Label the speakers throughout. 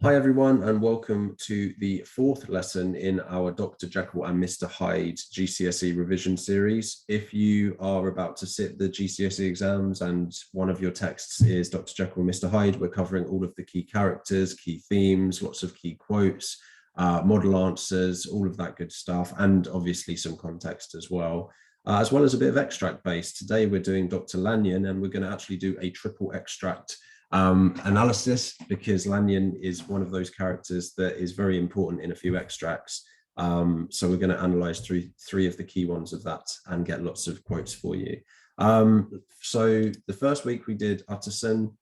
Speaker 1: Hi everyone, and welcome to the fourth lesson in our Dr. Jekyll and Mr. Hyde GCSE revision series. If you are about to sit the GCSE exams and one of your texts is Dr. Jekyll and Mr. Hyde, we're covering all of the key characters, key themes, lots of key quotes, model answers, all of that good stuff, and obviously some context as well as a bit of extract based. Today we're doing Dr. Lanyon, and we're going to actually do a triple extract analysis, because Lanyon is one of those characters that is very important in a few extracts. So we're going to analyze three of the key ones of that and get lots of quotes for you. So the first week we did Utterson,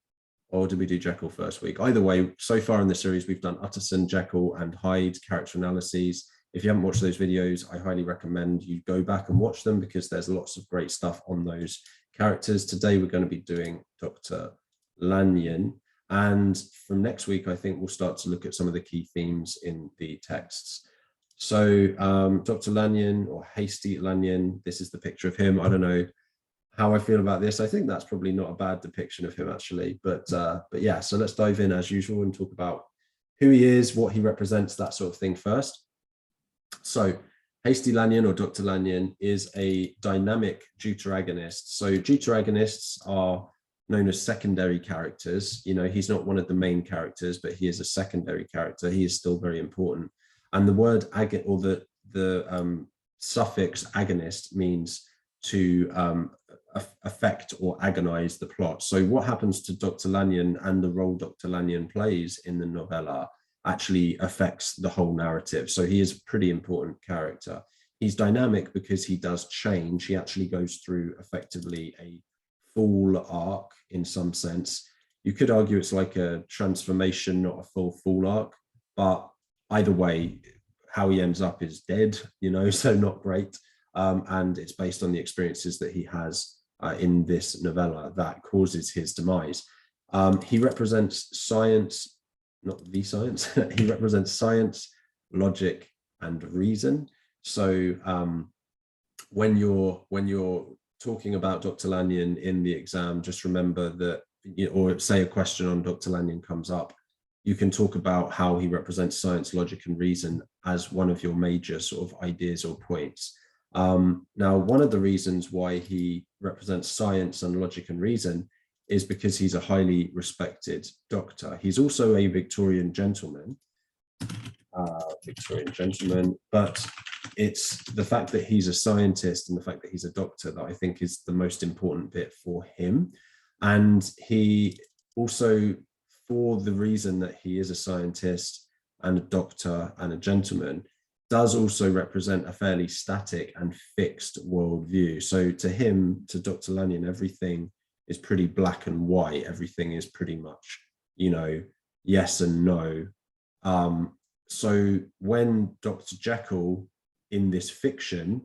Speaker 1: or did we do Jekyll first week? Either way, so far in the series we've done Utterson, Jekyll and Hyde character analyses. If you haven't watched those videos, I highly recommend you go back and watch them, because there's lots of great stuff on those characters. Today we're going to be doing Dr. Lanyon, and from next week I think we'll start to look at some of the key themes in the texts. So Dr. Lanyon, or Hasty Lanyon, this is the picture of him. I don't know how I feel about this. I think that's probably not a bad depiction of him actually, but yeah, so let's dive in as usual and talk about who he is, what he represents, that sort of thing first. So Hasty Lanyon, or Dr. Lanyon, is a dynamic deuteragonist. So deuteragonists are known as secondary characters. You know, he's not one of the main characters, but he is a secondary character. He is still very important. And the word or the suffix agonist means to affect or agonize the plot. So what happens to Dr. Lanyon and the role Dr. Lanyon plays in the novella actually affects the whole narrative. So he is a pretty important character. He's dynamic because he does change. He actually goes through effectively a full arc in some sense. You could argue it's like a transformation, not a full arc, but either way, how he ends up is dead, you know, so not great. And it's based on the experiences that he has in this novella that causes his demise. He represents science, not the science. He represents science, logic, and reason. So when you're talking about Dr. Lanyon in the exam, just remember that, or say a question on Dr. Lanyon comes up, you can talk about how he represents science, logic, and reason as one of your major sort of ideas or points. Now, one of the reasons why he represents science and logic and reason is because he's a highly respected doctor. He's also a Victorian gentleman, but it's the fact that he's a scientist and the fact that he's a doctor that I think is the most important bit for him. And he also, for the reason that he is a scientist and a doctor and a gentleman, does also represent a fairly static and fixed worldview. So to him, to Dr. Lanyon, everything is pretty black and white. Everything is pretty much, you know, yes and no. So when Dr. Jekyll in this fiction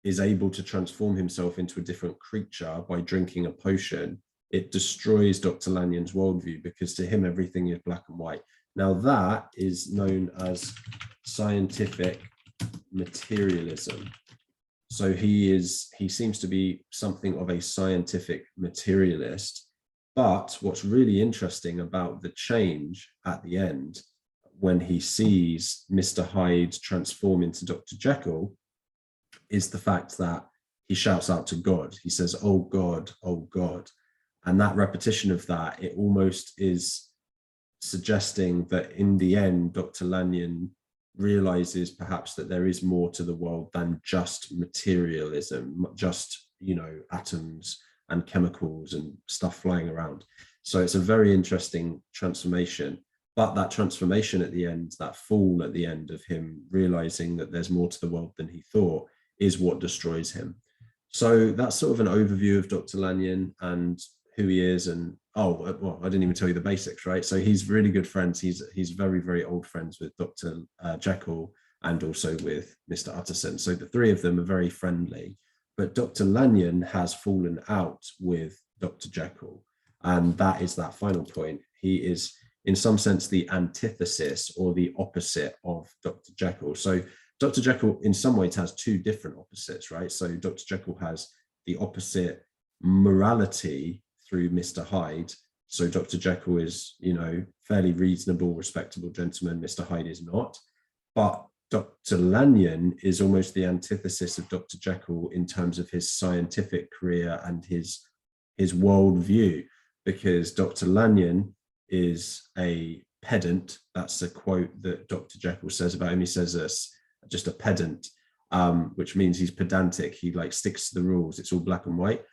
Speaker 1: is able to transform himself into a different creature by drinking a potion, it destroys Dr. Lanyon's worldview, because to him everything is black and white. Now that is known as scientific materialism. So he seems to be something of a scientific materialist. But what's really interesting about the change at the end, when he sees Mr. Hyde transform into Dr. Jekyll, is the fact that he shouts out to God. He says, "Oh God, oh God." And that repetition of that, it almost is suggesting that in the end, Dr. Lanyon realizes perhaps that there is more to the world than just materialism, just, you know, atoms and chemicals and stuff flying around. So it's a very interesting transformation. But that transformation at the end, that fall at the end of him realizing that there's more to the world than he thought, is what destroys him. So that's sort of an overview of Dr. Lanyon and who he is. And well, I didn't even tell you the basics, right? So he's really good friends. He's very, very old friends with Dr. Jekyll and also with Mr. Utterson. So the three of them are very friendly. But Dr. Lanyon has fallen out with Dr. Jekyll. And that is that final point. He is, in some sense, the antithesis or the opposite of Dr. Jekyll. So Dr. Jekyll, in some ways, has two different opposites, right? So Dr. Jekyll has the opposite morality through Mr. Hyde, So Dr. Jekyll is, fairly reasonable, respectable gentleman. Mr. Hyde is not. But Dr. Lanyon is almost the antithesis of Dr. Jekyll in terms of his scientific career and his worldview, because Dr. Lanyon is a pedant. That's a quote that Dr. Jekyll says about him. He says this, just a pedant, which means he's pedantic. He sticks to the rules. It's all black and white.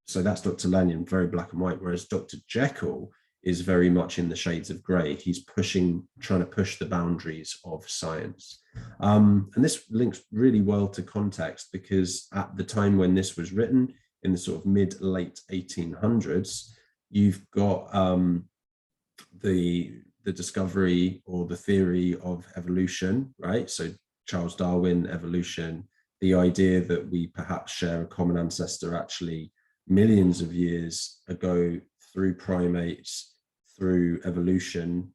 Speaker 1: So that's Dr. Lanyon, very black and white, whereas Dr. Jekyll is very much in the shades of grey. He's trying to push the boundaries of science. And this links really well to context, because at the time when this was written, in the sort of mid-late 1800s, you've got the discovery or the theory of evolution, right? So Charles Darwin, evolution, the idea that we perhaps share a common ancestor actually millions of years ago through primates, through evolution,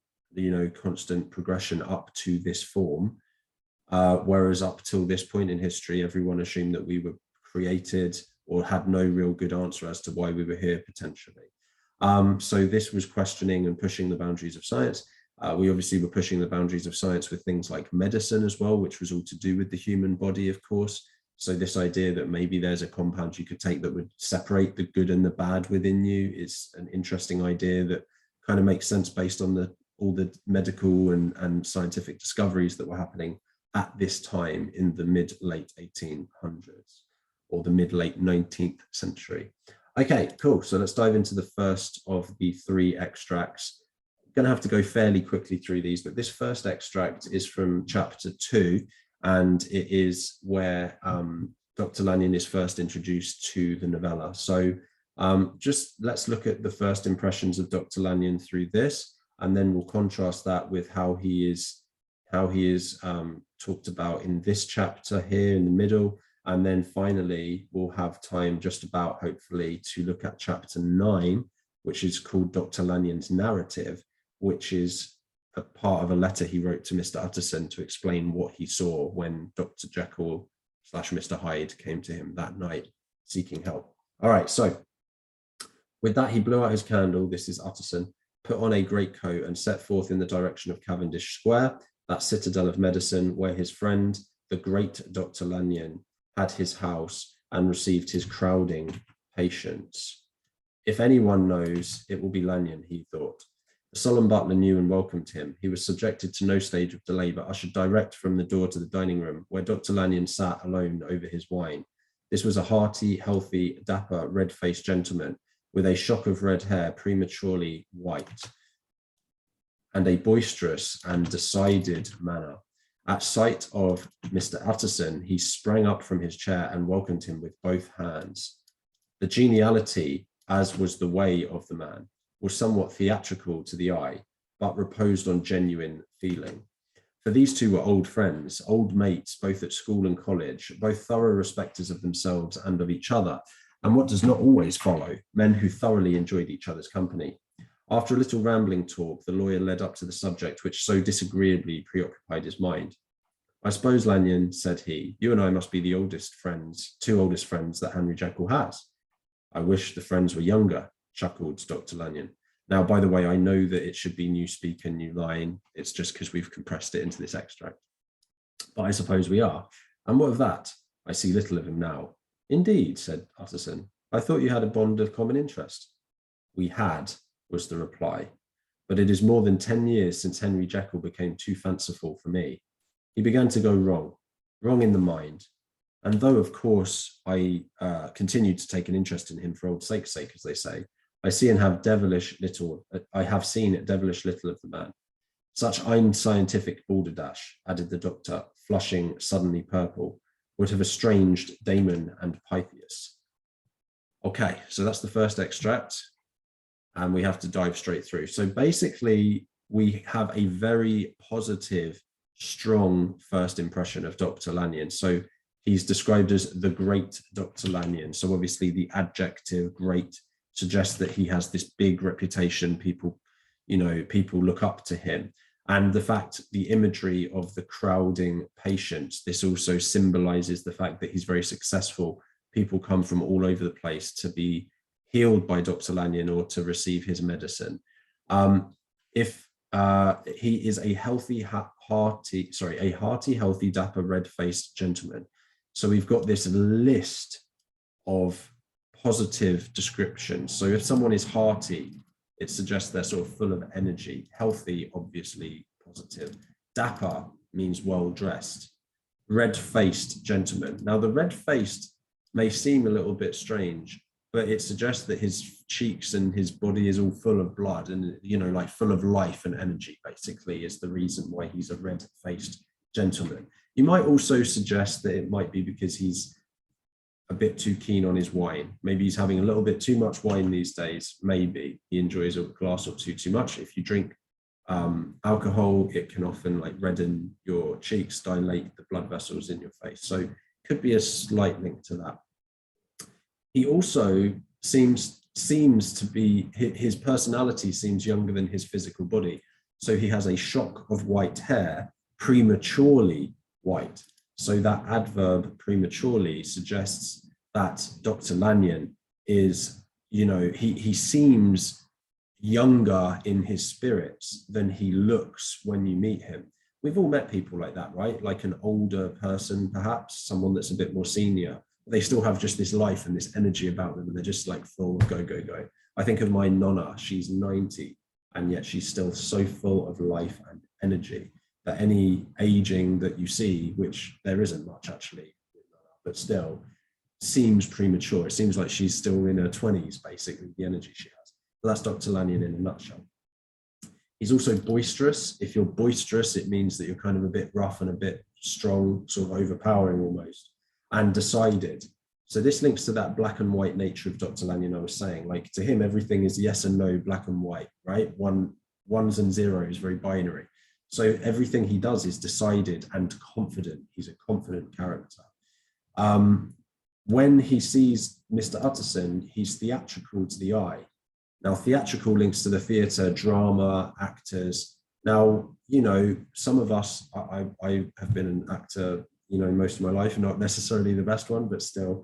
Speaker 1: constant progression up to this form. Whereas up till this point in history, everyone assumed that we were created or had no real good answer as to why we were here potentially. So this was questioning and pushing the boundaries of science. We obviously were pushing the boundaries of science with things like medicine as well, which was all to do with the human body, of course. So this idea that maybe there's a compound you could take that would separate the good and the bad within you is an interesting idea that kind of makes sense based on all the medical and scientific discoveries that were happening at this time in the mid-late 1800s or the mid-late 19th century. Okay, cool. So let's dive into the first of the three extracts. I'm going to have to go fairly quickly through these, but this first extract is from chapter 2. And it is where Dr. Lanyon is first introduced to the novella. So just let's look at the first impressions of Dr. Lanyon through this, and then we'll contrast that with how he is talked about in this chapter here in the middle. And then finally, we'll have time just about, hopefully, to look at chapter 9, which is called Dr. Lanyon's Narrative, which is a part of a letter he wrote to Mr. Utterson to explain what he saw when Dr. Jekyll / Mr. Hyde came to him that night seeking help. All right, so with that, he blew out his candle, this is Utterson, put on a greatcoat and set forth in the direction of Cavendish Square, that citadel of medicine where his friend, the great Dr. Lanyon, had his house and received his crowding patients. If anyone knows, it will be Lanyon, he thought. The solemn butler knew and welcomed him. He was subjected to no stage of delay, but ushered direct from the door to the dining room, where Dr. Lanyon sat alone over his wine. This was a hearty, healthy, dapper, red-faced gentleman with a shock of red hair prematurely white and a boisterous and decided manner. At sight of Mr. Utterson, he sprang up from his chair and welcomed him with both hands. The geniality, as was the way of the man, was somewhat theatrical to the eye, but reposed on genuine feeling. For these two were old friends, old mates, both at school and college, both thorough respecters of themselves and of each other, and what does not always follow, men who thoroughly enjoyed each other's company. After a little rambling talk, the lawyer led up to the subject which so disagreeably preoccupied his mind. I suppose, Lanyon, said he, you and I must be the two oldest friends that Henry Jekyll has. I wish the friends were younger, chuckled Dr. Lanyon. Now, by the way, I know that it should be new speaker, new line. It's just because we've compressed it into this extract. But I suppose we are. And what of that? I see little of him now. Indeed, said Utterson. I thought you had a bond of common interest. We had, was the reply. But it is more than 10 years since Henry Jekyll became too fanciful for me. He began to go wrong in the mind. And though, of course, I continued to take an interest in him for old sake's sake, as they say, I have seen devilish little of the man. Such unscientific balderdash, added the doctor, flushing suddenly purple, would have estranged Damon and Pythias. Okay, so that's the first extract, and we have to dive straight through. So basically, we have a very positive, strong first impression of Dr. Lanyon. So he's described as the great Dr. Lanyon. So obviously the adjective great suggests that he has this big reputation. People look up to him. And the imagery of the crowding patients, this also symbolizes the fact that he's very successful. People come from all over the place to be healed by Dr. Lanyon or to receive his medicine. If he is a hearty, healthy, dapper, red-faced gentleman. So we've got this list of positive descriptions. So if someone is hearty, it suggests they're sort of full of energy. Healthy, obviously positive. Dapper means well-dressed. Red-faced gentleman. Now, the red-faced may seem a little bit strange, but it suggests that his cheeks and his body is all full of blood and, you know, like full of life and energy, basically, is the reason why he's a red-faced gentleman. You might also suggest that it might be because he's a bit too keen on his wine. Maybe he's having a little bit too much wine these days. Maybe he enjoys a glass or two too much. If you drink alcohol, it can often like redden your cheeks, dilate the blood vessels in your face. So it could be a slight link to that. He also seems to be, his personality seems younger than his physical body. So he has a shock of white hair, prematurely white. So that adverb prematurely suggests that Dr. Lanyon is, you know, he seems younger in his spirits than he looks when you meet him. We've all met people like that, right? Like an older person, perhaps, someone that's a bit more senior. They still have just this life and this energy about them, and they're just like full of go, go, go. I think of my nonna, she's 90, and yet she's still so full of life and energy that any aging that you see, which there isn't much actually, but still seems premature. It seems like she's still in her 20s, basically, the energy she has. But that's Dr. Lanyon in a nutshell. He's also boisterous. If you're boisterous, it means that you're kind of a bit rough and a bit strong, sort of overpowering almost, and decided. So this links to that black and white nature of Dr. Lanyon I was saying. Like, to him, everything is yes and no, black and white, right? Ones and zeros, very binary. So everything he does is decided and confident. He's a confident character. When he sees Mr. Utterson, he's theatrical to the eye. Now, theatrical links to the theatre, drama, actors. Now, you know, some of us, I have been an actor, you know, most of my life, not necessarily the best one, but still,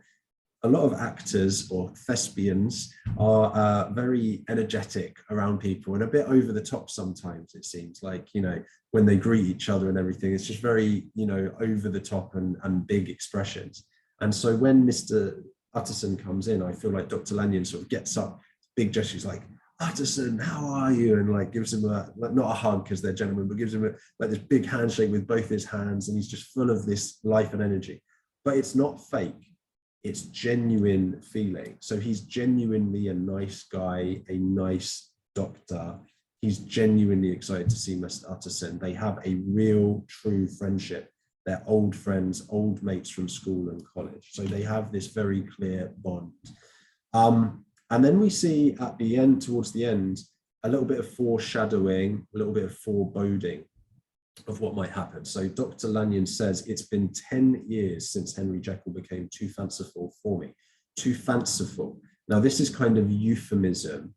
Speaker 1: a lot of actors or thespians are very energetic around people and a bit over the top sometimes, it seems like, you know, when they greet each other and everything, it's just very, you know, over the top and big expressions. And so when Mr. Utterson comes in, I feel like Dr. Lanyon sort of gets up, big gestures like, Utterson, how are you? And like gives him a, not a hug because they're gentlemen, but gives him like this big handshake with both his hands. And he's just full of this life and energy, but it's not fake. It's genuine feeling. So he's genuinely a nice guy, a nice doctor. He's genuinely excited to see Mr. Utterson. They have a real, true friendship. They're old friends, old mates from school and college. So they have this very clear bond. And then we see at the end, towards the end, a little bit of foreshadowing, a little bit of foreboding of what might happen. So Dr. Lanyon says, it's been 10 years since Henry Jekyll became too fanciful for me. Too fanciful. Now, this is kind of euphemism.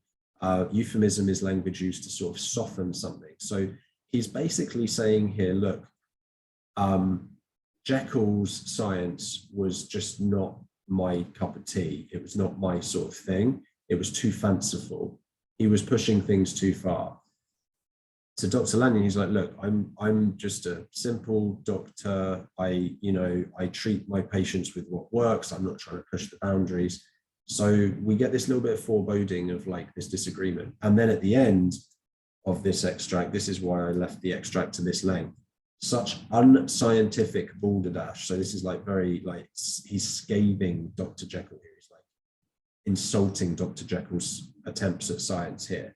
Speaker 1: Euphemism is language used to sort of soften something. So he's basically saying here, look, Jekyll's science was just not my cup of tea. It was not my sort of thing. It was too fanciful. He was pushing things too far. To Dr. Lanyon, he's like, look, I'm just a simple doctor. I treat my patients with what works. I'm not trying to push the boundaries. So we get this little bit of foreboding of like this disagreement. And then at the end of this extract, this is why I left the extract to this length. Such unscientific balderdash. So this is like very, like, he's scathing Dr. Jekyll here. He's like insulting Dr. Jekyll's attempts at science here.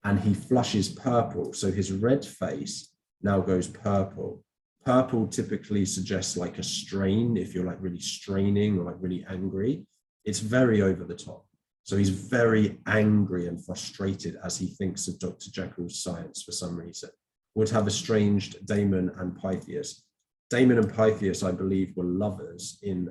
Speaker 1: And he flushes purple. So his red face now goes purple. Purple typically suggests like a strain, if you're like really straining or like really angry. It's very over the top. So he's very angry and frustrated as he thinks of Dr. Jekyll's science for some reason. Would have estranged Damon and Pythias. Damon and Pythias, I believe, were lovers in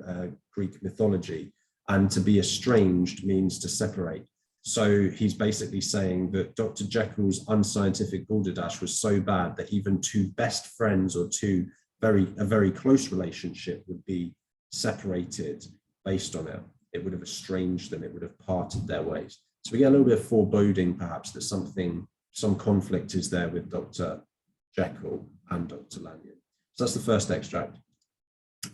Speaker 1: Greek mythology, and to be estranged means to separate. So he's basically saying that Dr. Jekyll's unscientific balderdash was so bad that even two best friends or a very close relationship would be separated based on it. it would have estranged them, it would have parted their ways. So we get a little bit of foreboding, perhaps, that some conflict is there with Dr. Jekyll and Dr. Lanyon. So that's the first extract.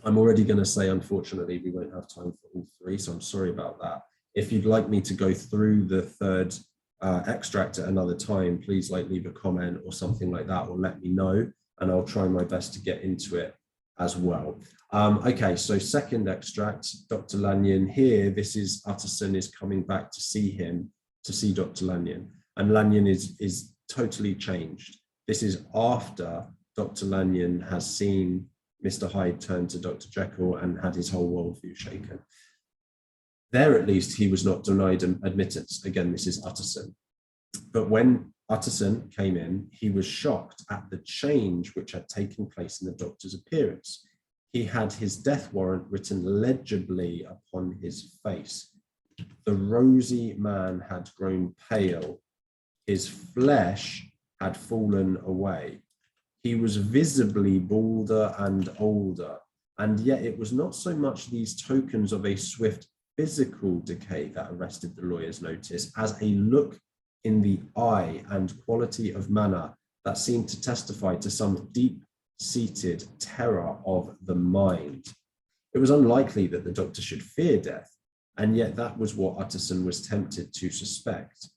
Speaker 1: I'm already going to say, unfortunately, we won't have time for all three, so I'm sorry about that. If you'd like me to go through the third extract at another time, please leave a comment or something like that, or let me know, and I'll try my best to get into it as well. Okay, so second extract, Dr. Lanyon here, this is Utterson is coming back to see him, to see Dr. Lanyon, and Lanyon is totally changed. This is after Dr. Lanyon has seen Mr. Hyde turn to Dr. Jekyll and had his whole worldview shaken. There, at least, he was not denied admittance. Again, this is Utterson. But when Utterson came in, he was shocked at the change which had taken place in the doctor's appearance. He had his death warrant written legibly upon his face. The rosy man had grown pale. His flesh had fallen away. He was visibly balder and older, and yet it was not so much these tokens of a swift physical decay that arrested the lawyer's notice as a look in the eye and quality of manner that seemed to testify to some deep-seated terror of the mind. It was unlikely that the doctor should fear death, and yet that was what Utterson was tempted to suspect.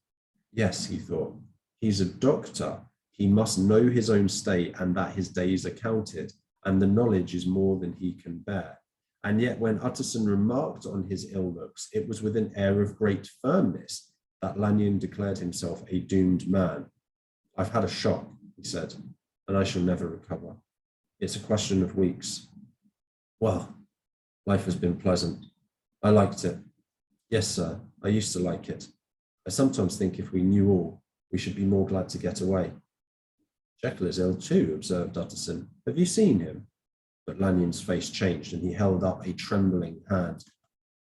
Speaker 1: Yes, he thought, he's a doctor. He must know his own state and that his days are counted, and the knowledge is more than he can bear. And yet when Utterson remarked on his ill looks, it was with an air of great firmness that Lanyon declared himself a doomed man. I've had a shock, he said, and I shall never recover. It's a question of weeks. Well, life has been pleasant. I liked it. Yes, sir, I used to like it. I sometimes think if we knew all, we should be more glad to get away. Jekyll is ill too, observed Utterson. Have you seen him? But Lanyon's face changed and he held up a trembling hand.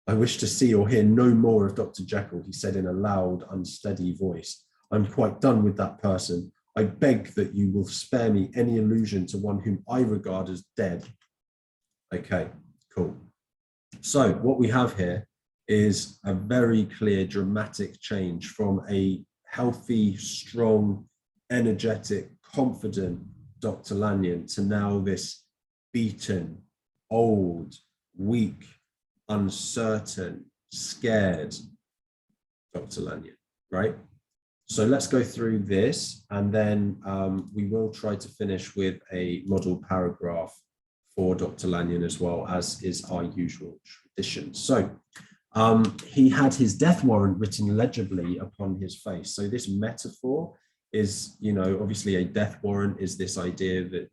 Speaker 1: I wish to see or hear no more of Dr. Jekyll, he said in a loud, unsteady voice. I'm quite done with that person. I beg that you will spare me any allusion to one whom I regard as dead. Okay, cool. So what we have here is a very clear dramatic change from a healthy, strong, energetic, confident Dr. Lanyon to now this beaten, old, weak, uncertain, scared Dr. Lanyon, right? So let's go through this, and then we will try to finish with a model paragraph for Dr. Lanyon as well, as is our usual tradition. So he had his death warrant written legibly upon his face. So this metaphor is, you know, obviously a death warrant is this idea that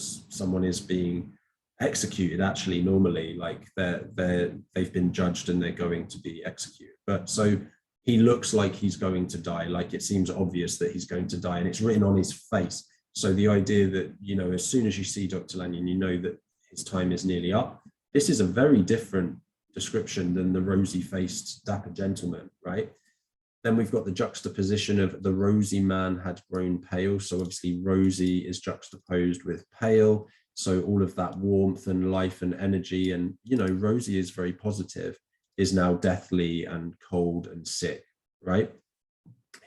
Speaker 1: someone is being executed, actually normally, like they've been judged and they're going to be executed. But so he looks like he's going to die, like it seems obvious that he's going to die, and it's written on his face. So the idea that, you know, as soon as you see Dr. Lanyon, you know that his time is nearly up. This is a very different description than the rosy-faced dapper gentleman, right? Then we've got the juxtaposition of the rosy man had grown pale. So obviously rosy is juxtaposed with pale. So all of that warmth and life and energy, and, you know, rosy is very positive, is now deathly and cold and sick, right?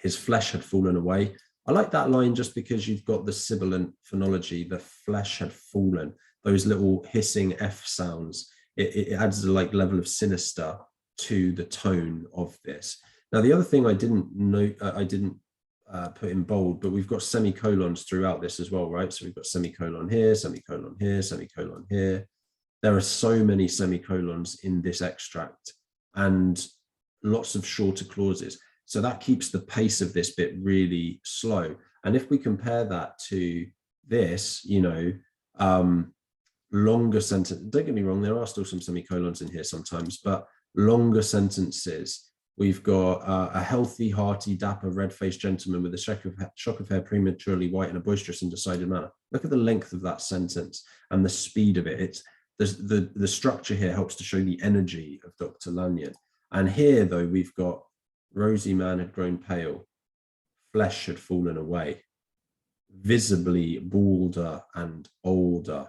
Speaker 1: His flesh had fallen away. I like that line just because you've got the sibilant phonology, the flesh had fallen, those little hissing F sounds. It adds a like level of sinister to the tone of this. Now, the other thing I didn't put in bold, but we've got semicolons throughout this as well, right? So we've got semicolon here, semicolon here, semicolon here. There are so many semicolons in this extract and lots of shorter clauses. So that keeps the pace of this bit really slow. And if we compare that to this, you know, longer sentence, don't get me wrong, there are still some semicolons in here sometimes, but longer sentences. We've got a healthy, hearty, dapper, red-faced gentleman with a shock of hair prematurely white in a boisterous and decided manner. Look at the length of that sentence and the speed of it. It's the structure here helps to show the energy of Dr. Lanyon. And here, though, we've got rosy man had grown pale, flesh had fallen away, visibly balder and older,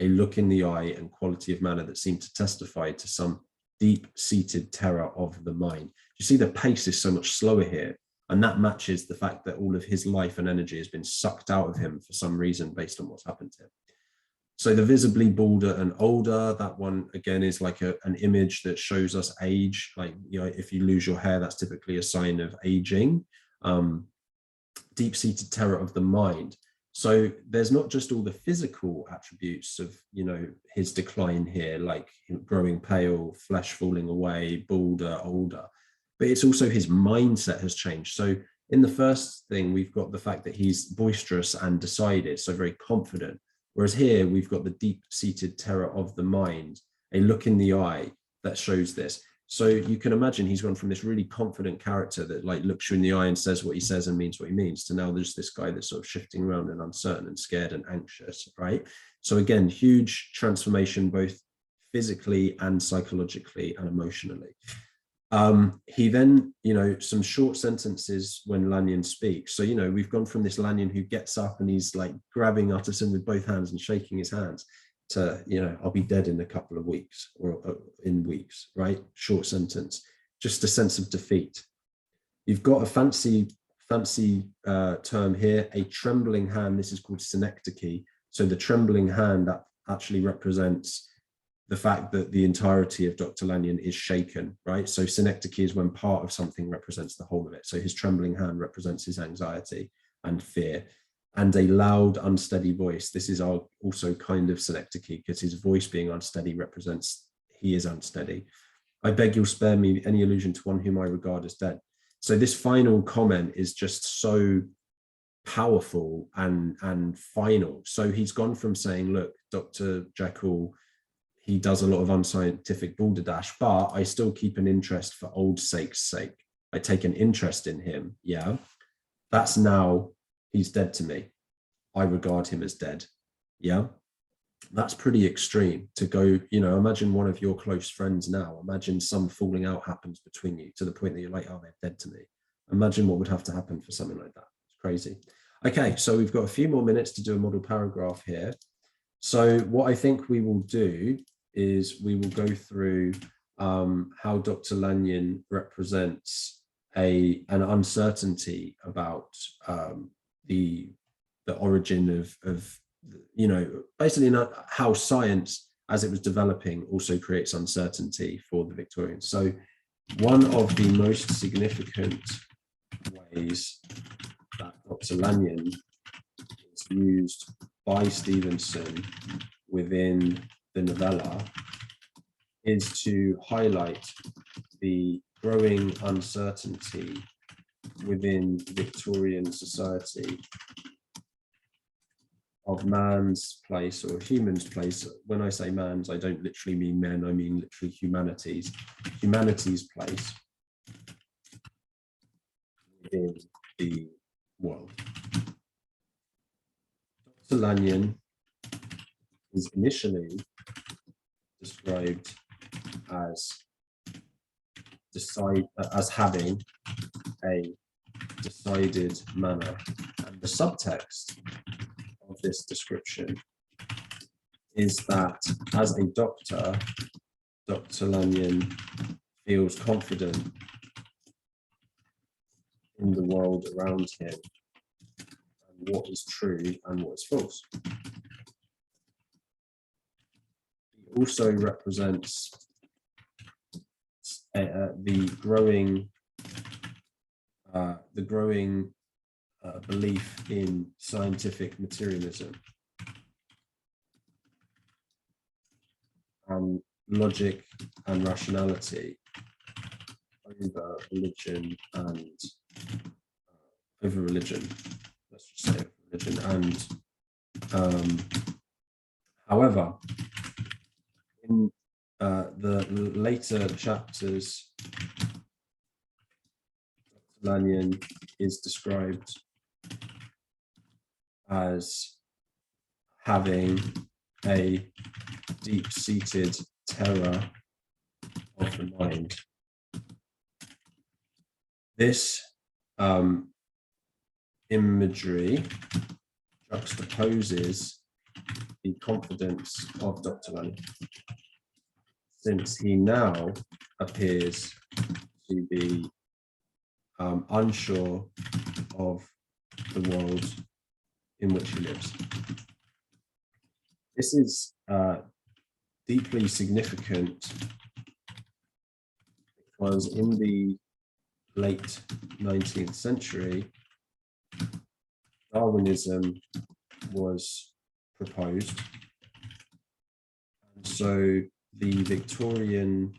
Speaker 1: a look in the eye and quality of manner that seemed to testify to some deep-seated terror of the mind. You see the pace is so much slower here, and that matches the fact that all of his life and energy has been sucked out of him for some reason based on what's happened to him. So the visibly balder and older, that one again is like an image that shows us age. Like, you know, if you lose your hair, that's typically a sign of aging. Deep-seated terror of the mind. So there's not just all the physical attributes of, you know, his decline here, like growing pale, flesh falling away, balder, older, but it's also his mindset has changed. So in the first thing, we've got the fact that he's boisterous and decided, so very confident. Whereas here, we've got the deep-seated terror of the mind, a look in the eye that shows this. So you can imagine he's gone from this really confident character that like looks you in the eye and says what he says and means what he means, to now there's this guy that's sort of shifting around and uncertain and scared and anxious, right? So again, huge transformation, both physically and psychologically and emotionally. He then, you know, some short sentences when Lanyon speaks. So, you know, we've gone from this Lanyon who gets up and he's like grabbing Utterson with both hands and shaking his hands to, you know, I'll be dead in a couple of weeks or in weeks, right? Short sentence, just a sense of defeat. You've got a fancy term here, a trembling hand. This is called synecdoche. So the trembling hand that actually represents the fact that the entirety of Dr. Lanyon is shaken, right? So synecdoche is when part of something represents the whole of it. So his trembling hand represents his anxiety and fear. And a loud, unsteady voice. This is also kind of synecdoche, because his voice being unsteady represents he is unsteady. I beg you'll spare me any allusion to one whom I regard as dead. So this final comment is just so powerful and final. So he's gone from saying, look, Dr. Jekyll, he does a lot of unscientific balderdash, but I still keep an interest for old sake's sake. I take an interest in him. Yeah, that's now, he's dead to me. I regard him as dead. Yeah, that's pretty extreme to go, you know, imagine one of your close friends now. Imagine some falling out happens between you to the point that you're like, oh, they're dead to me. Imagine what would have to happen for something like that. It's crazy. Okay, so we've got a few more minutes to do a model paragraph here. So what I think we will do is we will go through how Dr. Lanyon represents an uncertainty about the origin of, you know, basically not how science as it was developing also creates uncertainty for the Victorians. So one of the most significant ways that Dr. Lanyon is used by Stevenson within the novella is to highlight the growing uncertainty within Victorian society of man's place or human's place. When I say man's, I don't literally mean men, I mean literally humanity's place within the world. Dr. Lanyon is initially described as having a decided manner, and the subtext of this description is that as a doctor, Dr. Lanyon feels confident in the world around him and what is true and what is false. He also represents the growing belief in scientific materialism and logic and rationality over religion and let's just say religion. And however, in the later chapters, Dr. Lanyon is described as having a deep-seated terror of the mind. This imagery juxtaposes the confidence of Dr. Lanyon. since he now appears to be unsure of the world in which he lives. This is deeply significant because in the late 19th century, Darwinism was proposed. And so the Victorian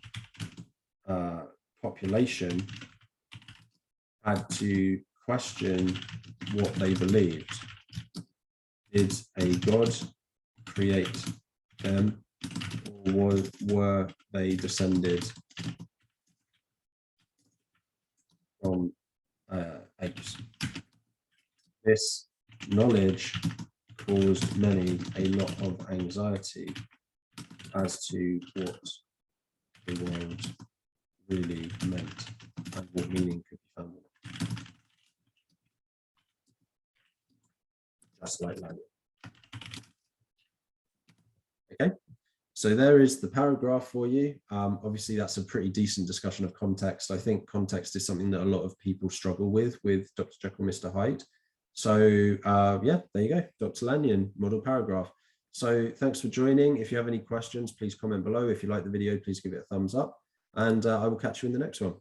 Speaker 1: population had to question what they believed. Did a God create them, or were they descended from apes? This knowledge caused many a lot of anxiety as to what the world really meant and what meaning could be found in it. Just like Lanyon. Okay, so there is the paragraph for you. Obviously, that's a pretty decent discussion of context. I think context is something that a lot of people struggle with Dr. Jekyll, Mr. Hyde. So yeah, there you go, Dr. Lanyon, model paragraph. So thanks for joining. If you have any questions, please comment below. If you like the video, please give it a thumbs up, and I will catch you in the next one.